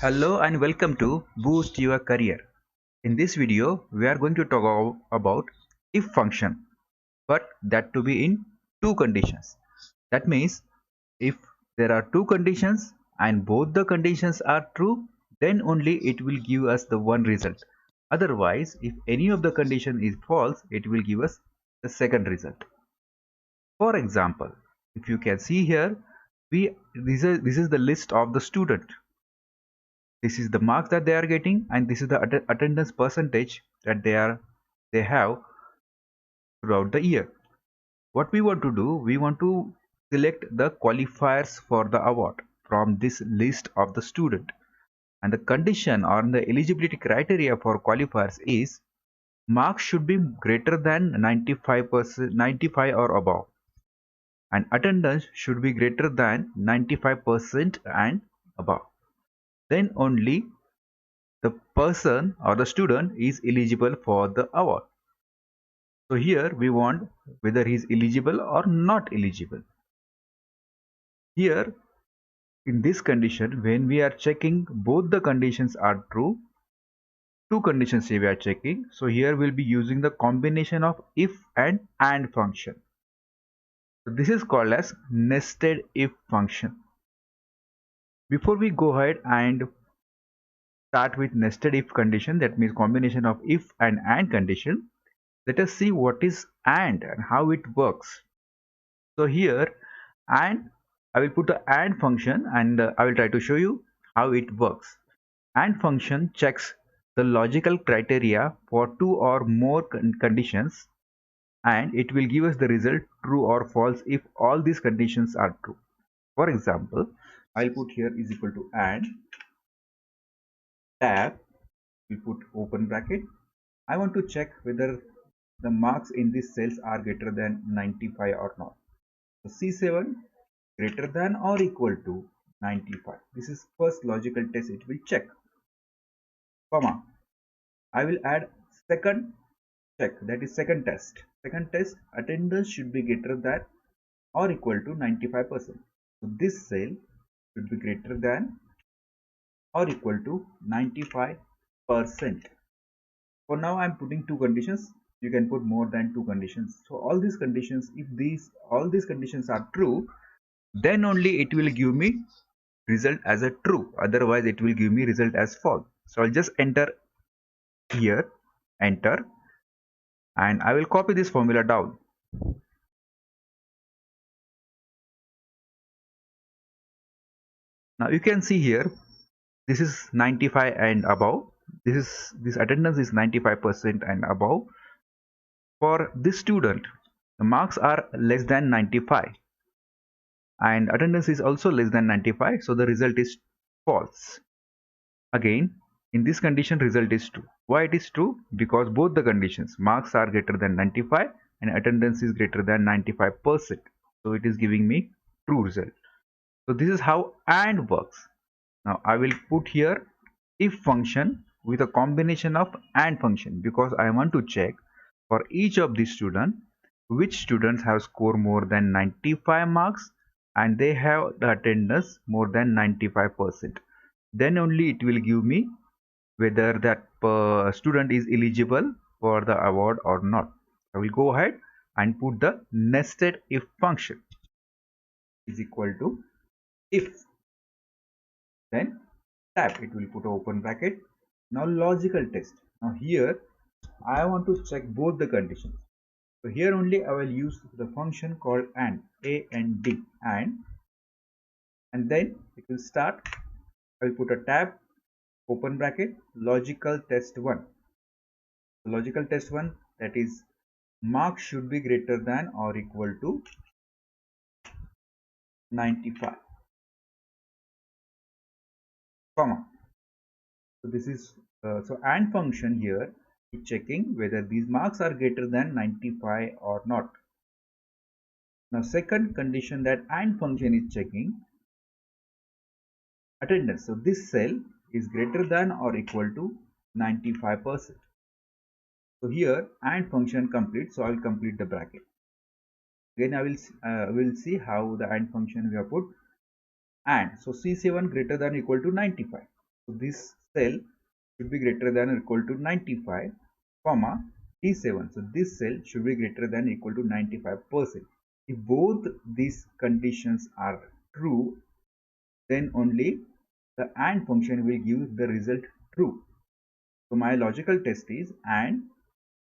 Hello and welcome to Boost Your Career. In this video, we are going to talk about if function, but that to be in two conditions. That means if there are two conditions and both the conditions are true, then only it will give us the one result. Otherwise, if any of the condition is false, it will give us the second result. For example, if you can see here, this is the list of the student. This is the marks that they are getting, and this is the attendance percentage that they have throughout the year. What we want to do, we want to select the qualifiers for the award from this list of the student, and the condition or the eligibility criteria for qualifiers is marks should be greater than 95%, 95 or above, and attendance should be greater than 95% and above. Then only the person or the student is eligible for the award. So here we want whether he is eligible or not eligible. Here in this condition, when we are checking both the conditions are true, two conditions we are checking. So here we'll be using the combination of if and function. So this is called as nested if function. Before we go ahead and start with nested if condition, that means combination of if and condition, let us see what is and how it works. So here and I will put the and function, and I will try to show you how it works. And function checks the logical criteria for two or more conditions, and it will give us the result true or false if all these conditions are true. For example, I'll put here is equal to and tab, we put open bracket. I want to check whether the marks in these cells are greater than 95 or not. So C7 greater than or equal to 95. This is first logical test it will check. Comma. I will add second check, that is second test. Second test, attendance should be greater than or equal to 95%. So this cell should be greater than or equal to 95%. For now I am putting two conditions. You can put more than two conditions. So all these conditions, if all these conditions are true, then only it will give me result as a true, otherwise it will give me result as false. So I'll just enter here, enter, and I will copy this formula down. Now you can see here, this is 95 and above, this attendance is 95% and above. For this student, the marks are less than 95 and attendance is also less than 95, so the result is false. Again, in this condition result is true. Why it is true? Because both the conditions, marks are greater than 95 and attendance is greater than 95%. So it is giving me true result. So this is how AND works. Now I will put here if function with a combination of AND function, because I want to check for each of these students which students have scored more than 95 marks and they have the attendance more than 95%. Then only it will give me whether that student is eligible for the award or not. I will go ahead and put the nested if function is equal to if, then tab, it will put open bracket. Now logical test. Now here I want to check both the conditions. So here only I will use the function called AND, A-N-D, and then it will start. I will put a tab, open bracket, logical test 1. Logical test 1, that is mark should be greater than or equal to 95, comma. So this is so AND function here is checking whether these marks are greater than 95 or not. Now second condition that AND function is checking attendance. So this cell is greater than or equal to 95%. So here AND function complete. So I will complete the bracket. Again I will see how the AND function we have put. And so C7 greater than or equal to 95. So this cell should be greater than or equal to 95, comma D7. So this cell should be greater than or equal to 95%. If both these conditions are true, then only the AND function will give the result true. So my logical test is AND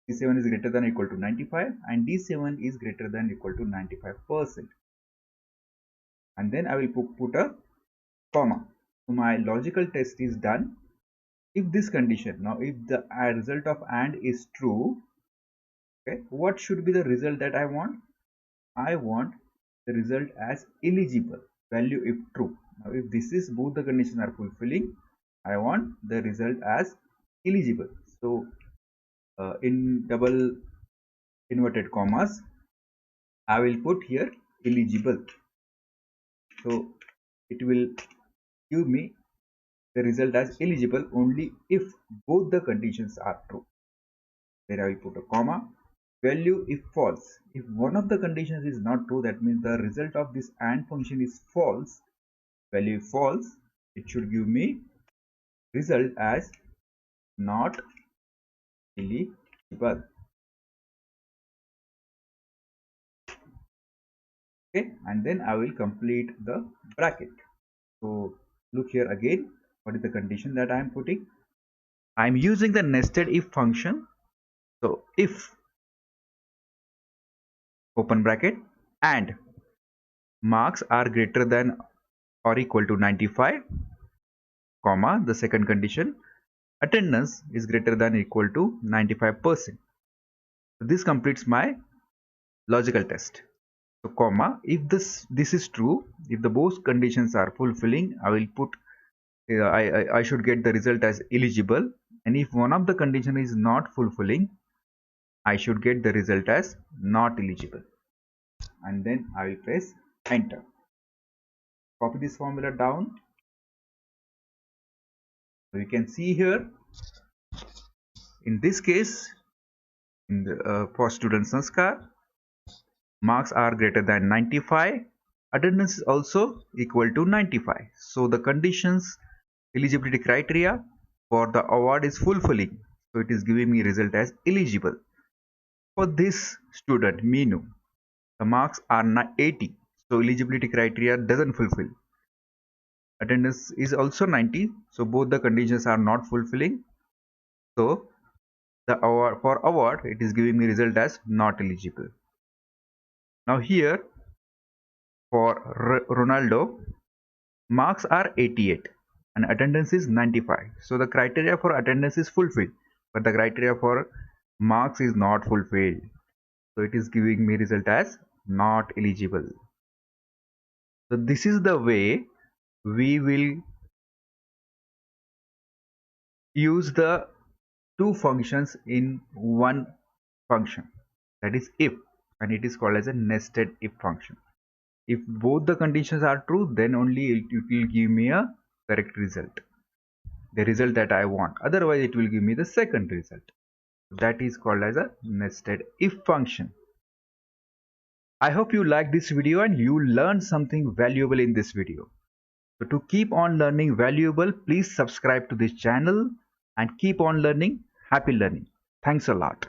D7 is greater than or equal to 95 and D7 is greater than or equal to 95%. And then I will put a comma. So my logical test is done. If this condition, now if the result of AND is true, okay, what should be the result that I want? I want the result as eligible, value if true. Now if this is both the conditions are fulfilling, I want the result as eligible. So in double inverted commas, I will put here eligible. So it will give me the result as eligible only if both the conditions are true. Then I will put a comma. Value if false. If one of the conditions is not true, that means the result of this AND function is false. Value if false, it should give me result as not eligible. Okay, and then I will complete the bracket. So look here again. What is the condition that I am putting? I am using the nested if function. So if open bracket and marks are greater than or equal to 95, comma, the second condition, attendance is greater than or equal to 95%. So this completes my logical test. So comma, if this is true, if the both conditions are fulfilling, I will put I should get the result as eligible, and if one of the condition is not fulfilling, I should get the result as not eligible, and then I will press enter. Copy this formula down. So you can see here in this case, in the, for student Sanskar, marks are greater than 95, attendance is also equal to 95. So the conditions eligibility criteria for the award is fulfilling. So it is giving me result as eligible. For this student Meenu, the marks are 80. So eligibility criteria doesn't fulfill. Attendance is also 90. So both the conditions are not fulfilling. So the award for award it is giving me result as not eligible. Now here for Ronaldo, marks are 88 and attendance is 95. So the criteria for attendance is fulfilled, but the criteria for marks is not fulfilled. So it is giving me result as not eligible. So this is the way we will use the two functions in one function, that is if, and it is called as a nested if function. If both the conditions are true, then only it will give me a correct result, the result that I want. Otherwise it will give me the second result. That is called as a nested if function. I hope you liked this video and you learned something valuable in this video. So to keep on learning valuable, please subscribe to this channel and keep on learning. Happy learning. Thanks a lot.